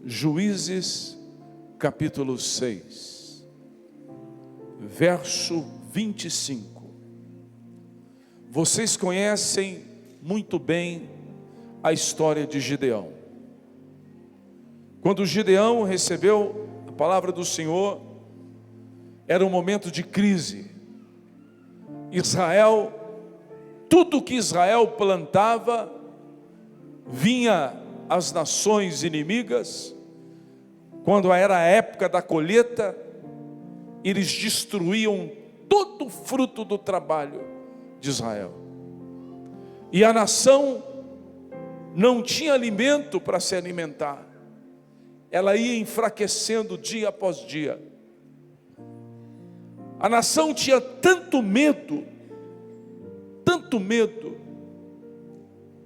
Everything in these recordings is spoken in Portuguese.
Juízes, capítulo 6, verso 25. Vocês conhecem muito bem a história de Gideão. Quando Gideão recebeu a palavra do Senhor, era um momento de crise. Israel, tudo que Israel plantava, vinha as nações inimigas. Quando era a época da colheita, eles destruíam todo o fruto do trabalho de Israel. E a nação não tinha alimento para se alimentar. Ela ia enfraquecendo dia após dia. A nação tinha tanto medo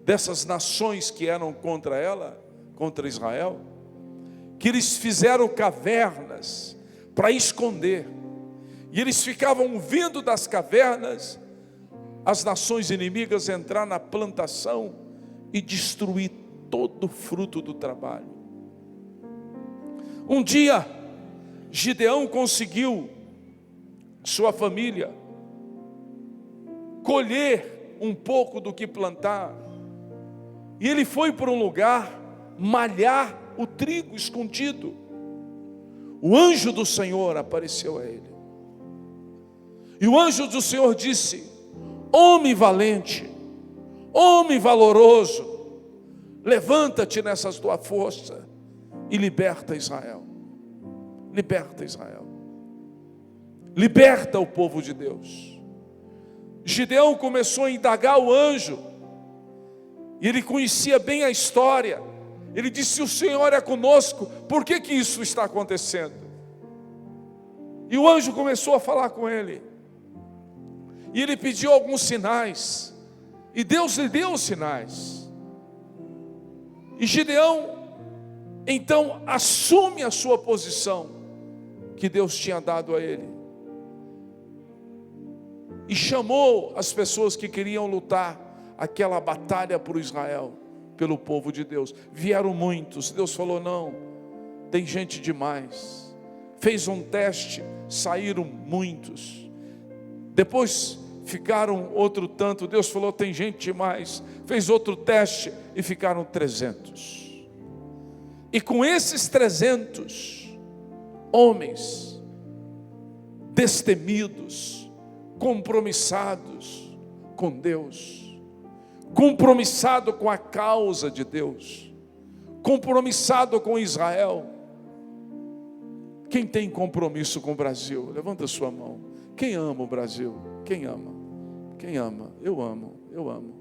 dessas nações que eram contra ela, contra Israel, que eles fizeram cavernas para esconder. E eles ficavam vendo das cavernas as nações inimigas entrar na plantação e destruir todo o fruto do trabalho. Um dia, Gideão conseguiu, sua família, colher um pouco do que plantar. E ele foi para um lugar malhar o trigo escondido. O anjo do Senhor apareceu a ele. E o anjo do Senhor disse: homem valente, homem valoroso, levanta-te nessa tua força e liberta Israel. Liberta Israel. Liberta o povo de Deus. Gideão começou a indagar o anjo. E ele conhecia bem a história. Ele disse: se o Senhor é conosco, por que isso está acontecendo? E o anjo começou a falar com ele. E ele pediu alguns sinais. E Deus lhe deu os sinais. E Gideão, então, assume a sua posição que Deus tinha dado a ele. E chamou as pessoas que queriam lutar aquela batalha por Israel, pelo povo de Deus. Vieram muitos. Deus falou: não, tem gente demais. Fez um teste, saíram muitos. Depois ficaram outro tanto. Deus falou: tem gente demais. Fez outro teste e ficaram 300. E com esses 300 homens destemidos, compromissados com Deus, compromissado com a causa de Deus, compromissado com Israel. Quem tem compromisso com o Brasil? Levanta a sua mão. Quem ama o Brasil? Quem ama? Quem ama? Eu amo, eu amo.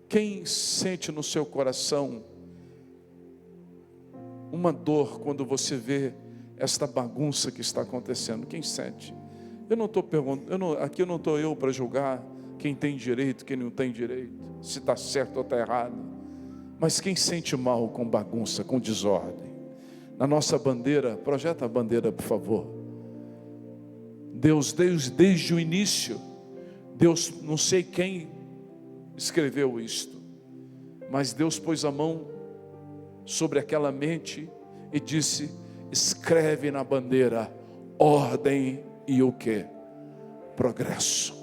Quem sente no seu coração uma dor quando você vê esta bagunça que está acontecendo? Quem sente? Eu não estou perguntando, aqui eu não estou eu para julgar quem tem direito, quem não tem direito, se está certo ou está errado. Mas quem sente mal com bagunça, com desordem? Na nossa bandeira, projeta a bandeira, por favor. Deus, desde o início, Deus, não sei quem escreveu isto, mas Deus pôs a mão sobre aquela mente e disse: escreve na bandeira ordem e o quê? Progresso.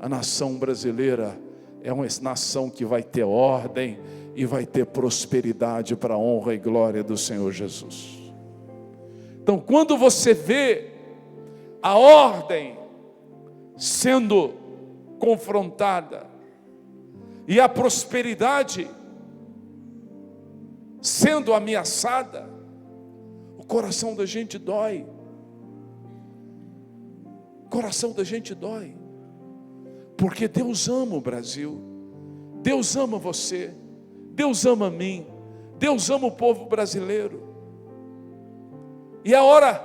A nação brasileira é uma nação que vai ter ordem e vai ter prosperidade para a honra e glória do Senhor Jesus. Então, quando você vê a ordem sendo confrontada e a prosperidade sendo ameaçada, o coração da gente dói. O coração da gente dói. Porque Deus ama o Brasil, Deus ama você, Deus ama a mim, Deus ama o povo brasileiro. E a hora,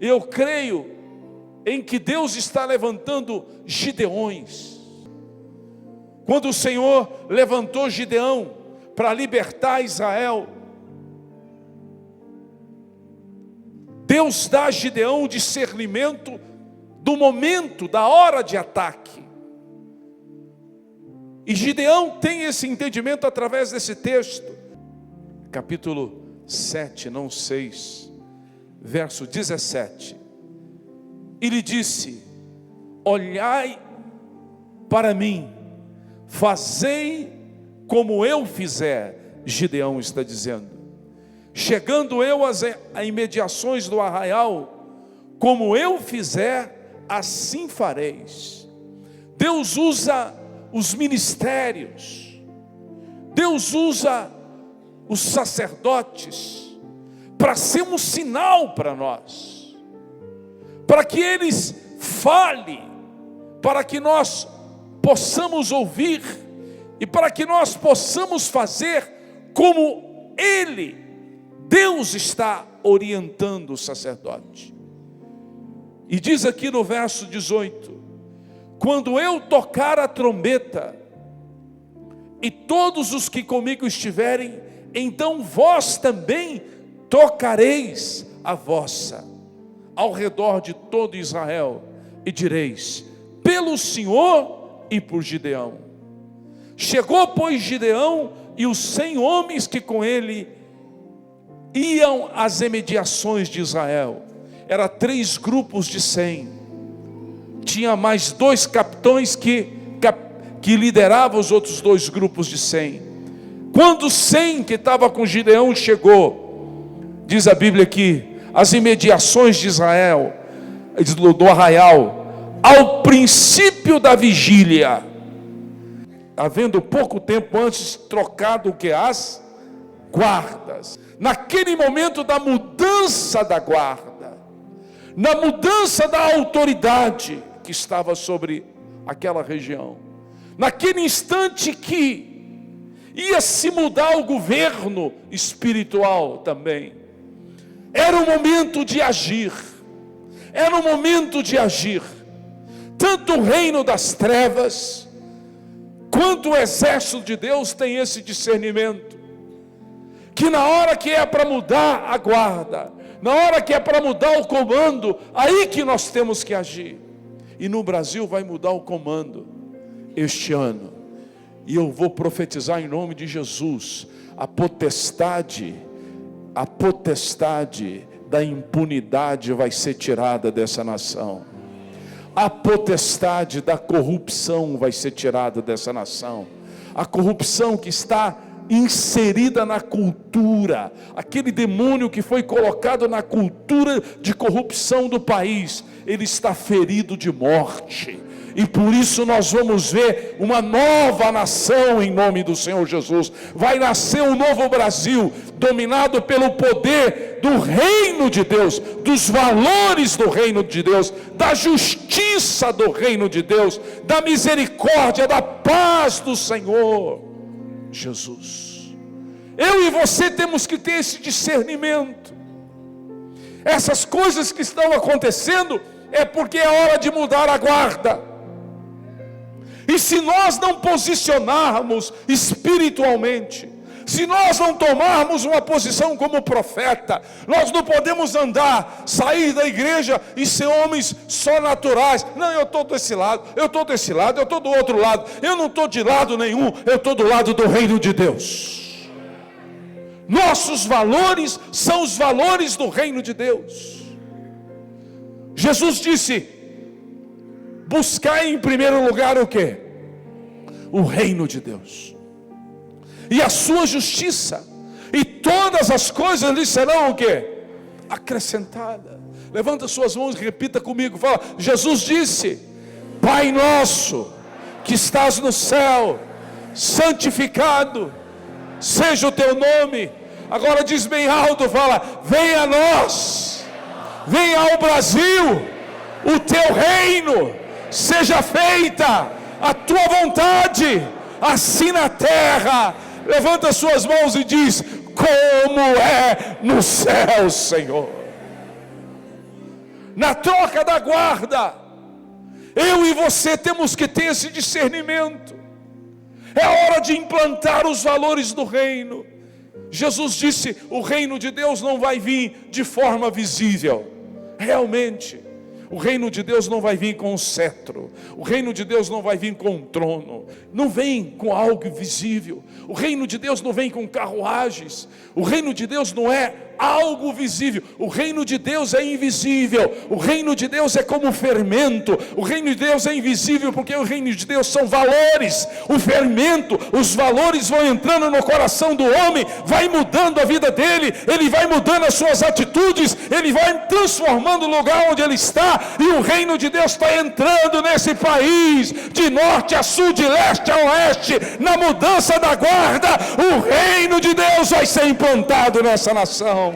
eu creio em que Deus está levantando Gideões. Quando o Senhor levantou Gideão para libertar Israel, Deus dá a Gideão o discernimento do momento, da hora de ataque. E Gideão tem esse entendimento através desse texto. capítulo 7, não 6, verso 17. E lhe disse: olhai para mim, fazei como eu fizer. Gideão está dizendo: chegando eu às imediações do arraial, como eu fizer, assim fareis. Deus usa os ministérios, Deus usa os sacerdotes para ser um sinal para nós, para que eles falem, para que nós possamos ouvir e para que nós possamos fazer como Ele, Deus, está orientando o sacerdote. E diz aqui no verso 18: quando eu tocar a trombeta, e todos os que comigo estiverem, então vós também tocareis a vossa, ao redor de todo Israel, e direis: pelo Senhor e por Gideão. Chegou, pois, Gideão e os 100 homens que com ele iam às imediações de Israel. Era 3 grupos de 100. Tinha mais 2 capitães que lideravam os outros 2 grupos de 100. Quando os 100 que estavam com Gideão chegou, diz a Bíblia aqui, as imediações de Israel, do arraial, ao princípio da vigília, havendo pouco tempo antes trocado o que? As guardas. Naquele momento da mudança da guarda, na mudança da autoridade que estava sobre aquela região, naquele instante que ia se mudar o governo espiritual também, era o momento de agir, era o momento de agir. Tanto o reino das trevas quanto o exército de Deus tem esse discernimento, que na hora que é para mudar a guarda, na hora que é para mudar o comando, aí que nós temos que agir. E no Brasil vai mudar o comando este ano, e eu vou profetizar em nome de Jesus: a potestade da impunidade vai ser tirada dessa nação. A potestade da corrupção vai ser tirada dessa nação. A corrupção que está inserida na cultura, aquele demônio que foi colocado na cultura de corrupção do país, ele está ferido de morte. E por isso nós vamos ver uma nova nação em nome do Senhor Jesus. Vai nascer um novo Brasil, dominado pelo poder do reino de Deus, dos valores do reino de Deus, da justiça do reino de Deus, da misericórdia, da paz do Senhor Jesus. Eu e você temos que ter esse discernimento. Essas coisas que estão acontecendo é porque é hora de mudar a guarda. E se nós não posicionarmos espiritualmente, se nós não tomarmos uma posição como profeta, nós não podemos sair da igreja e ser homens só naturais. Não, eu estou desse lado, eu estou desse lado, eu estou do outro lado. Eu não estou de lado nenhum, eu estou do lado do reino de Deus. Nossos valores são os valores do reino de Deus. Jesus disse: buscai em primeiro lugar o quê? O reino de Deus e a sua justiça, e todas as coisas lhe serão o quê? Acrescentada. Levanta suas mãos e repita comigo. Fala: Jesus disse: Pai nosso que estás no céu, santificado seja o teu nome. Agora diz bem alto, fala: venha a nós, venha ao Brasil o teu reino, seja feita a tua vontade, assim na terra. Levanta suas mãos e diz: como é no céu, Senhor. Na troca da guarda, eu e você temos que ter esse discernimento. É hora de implantar os valores do reino. Jesus disse: o reino de Deus não vai vir de forma visível. Realmente, O reino de Deus não vai vir com um cetro. O reino de Deus não vai vir com um trono. Não vem com algo visível. O reino de Deus não vem com carruagens. O reino de Deus não é algo visível. O reino de Deus é invisível. O reino de Deus é como um fermento. O reino de Deus é invisível porque o reino de Deus são valores. O fermento, os valores vão entrando no coração do homem, vai mudando a vida dele, ele vai mudando as suas atitudes, ele vai transformando o lugar onde ele está, e o reino de Deus está entrando nesse país, de norte a sul, de leste a oeste, na mudança da guarda. O reino de Deus vai ser implantado nessa nação.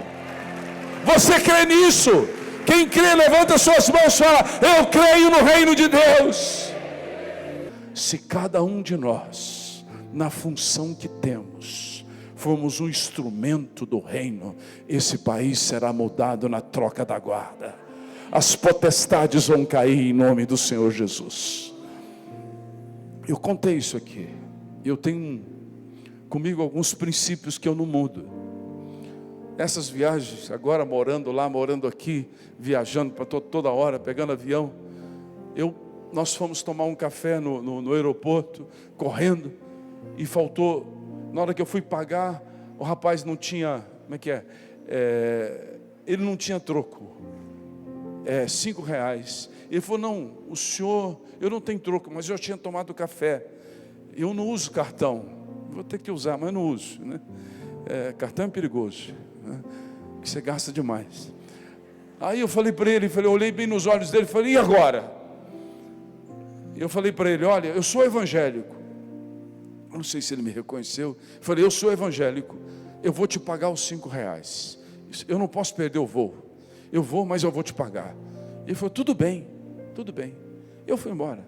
Você crê nisso? Quem crê, levanta suas mãos e fala: eu creio no reino de Deus. Se cada um de nós, na função que temos, formos um instrumento do reino, esse país será mudado na troca da guarda. As potestades vão cair em nome do Senhor Jesus. Eu contei isso aqui. Eu tenho comigo alguns princípios que eu não mudo. Essas viagens, agora morando lá, morando aqui, viajando para toda hora, pegando avião, nós fomos tomar um café no aeroporto, correndo, e faltou, na hora que eu fui pagar, o rapaz não tinha, como é que é? Ele não tinha troco, R$5. Ele falou: não, o senhor, eu não tenho troco, mas eu tinha tomado café, eu não uso cartão, vou ter que usar, mas não uso, né? Cartão é perigoso, né? Que você gasta demais. Aí eu falei para ele, eu olhei bem nos olhos dele, falei: e agora? Eu falei para ele: olha, eu sou evangélico. Eu não sei se ele me reconheceu. Eu falei: eu sou evangélico, eu vou te pagar os R$5. Eu não posso perder o voo. Eu vou, mas eu vou te pagar. Ele falou: tudo bem, tudo bem. Eu fui embora,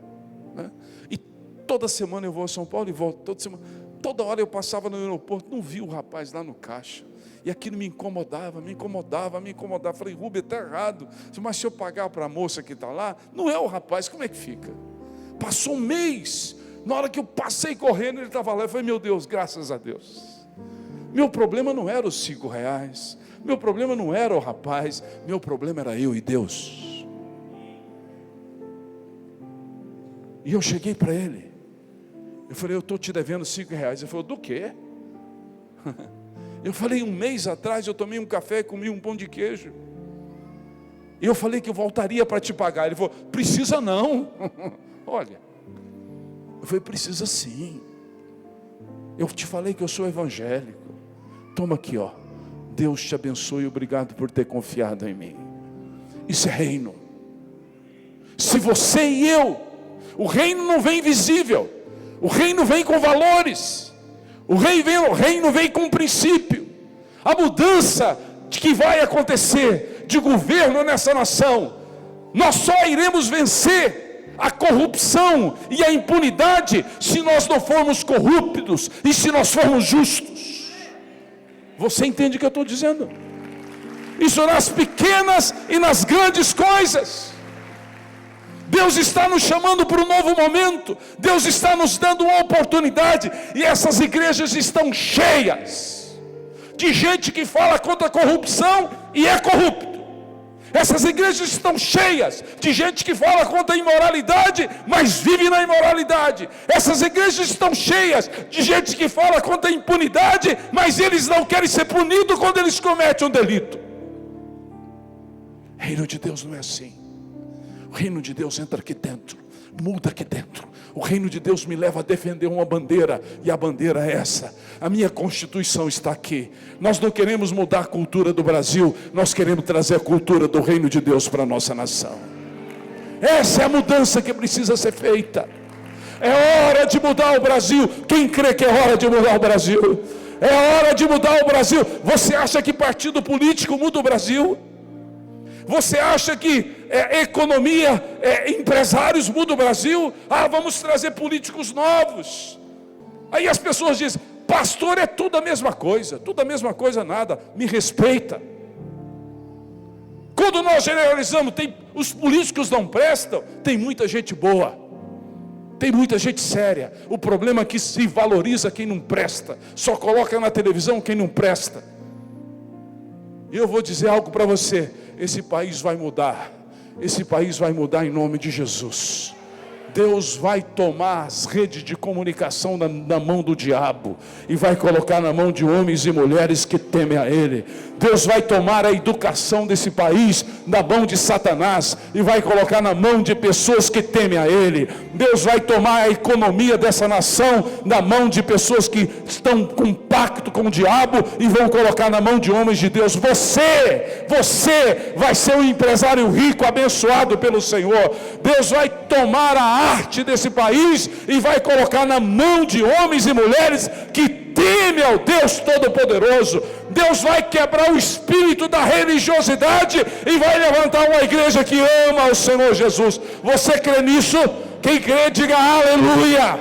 né? E toda semana eu vou a São Paulo e volto. Toda semana, toda hora eu passava no aeroporto, não vi o rapaz lá no caixa. E aquilo me incomodava. Falei: Rubem, está errado. Mas se eu pagar para a moça que está lá, não é o rapaz, como é que fica? Passou um mês, na hora que eu passei correndo, ele estava lá. Eu falei: meu Deus, graças a Deus. Meu problema não era os R$5, meu problema não era o rapaz, meu problema era eu e Deus. E eu cheguei para ele, eu falei: eu estou te devendo R$5. Ele falou: do quê? Eu falei: um mês atrás eu tomei um café e comi um pão de queijo, e eu falei que eu voltaria para te pagar. Ele falou: precisa não. Olha, eu falei: precisa sim. Eu te falei que eu sou evangélico. Toma aqui, ó. Deus te abençoe, obrigado por ter confiado em mim. Isso é reino. Se você e eu, o reino não vem visível, o reino vem com valores, o reino vem com princípio. A mudança que vai acontecer de governo nessa nação, nós só iremos vencer a corrupção e a impunidade se nós não formos corruptos e se nós formos justos. Você entende o que eu estou dizendo? Isso nas pequenas e nas grandes coisas. Deus está nos chamando para um novo momento. Deus está nos dando uma oportunidade. E essas igrejas estão cheias de gente que fala contra a corrupção e é corrupto. Essas igrejas estão cheias de gente que fala contra a imoralidade, mas vive na imoralidade. Essas igrejas estão cheias de gente que fala contra a impunidade, mas eles não querem ser punidos quando eles cometem um delito. O reino de Deus não é assim. O reino de Deus entra aqui dentro, muda aqui dentro. O reino de Deus me leva a defender uma bandeira, e a bandeira é essa. A minha Constituição está aqui. Nós não queremos mudar a cultura do Brasil, nós queremos trazer a cultura do reino de Deus para a nossa nação. Essa é a mudança que precisa ser feita. É hora de mudar o Brasil. Quem crê que é hora de mudar o Brasil? É hora de mudar o Brasil. Você acha que partido político muda o Brasil? Você acha que economia, empresários mudam o Brasil? Vamos trazer políticos novos. Aí as pessoas dizem: pastor, é tudo a mesma coisa. Tudo a mesma coisa nada. Me respeita. Quando nós generalizamos, os políticos não prestam, tem muita gente boa, tem muita gente séria. O problema é que se valoriza quem não presta, só coloca na televisão quem não presta. E eu vou dizer algo para você: esse país vai mudar. esse país vai mudar em nome de Jesus. Deus vai tomar as redes de comunicação na mão do diabo e vai colocar na mão de homens e mulheres que temem a Ele. Deus vai tomar a educação desse país na mão de Satanás e vai colocar na mão de pessoas que temem a Ele. Deus vai tomar a economia dessa nação na mão de pessoas que estão com pacto com o diabo e vão colocar na mão de homens de Deus. Você vai ser um empresário rico, abençoado pelo Senhor. Deus vai tomar a arte desse país e vai colocar na mão de homens e mulheres que temem ao Deus Todo-Poderoso. Deus vai quebrar o espírito da religiosidade e vai levantar uma igreja que ama o Senhor Jesus. Você crê nisso? Quem crê, diga aleluia.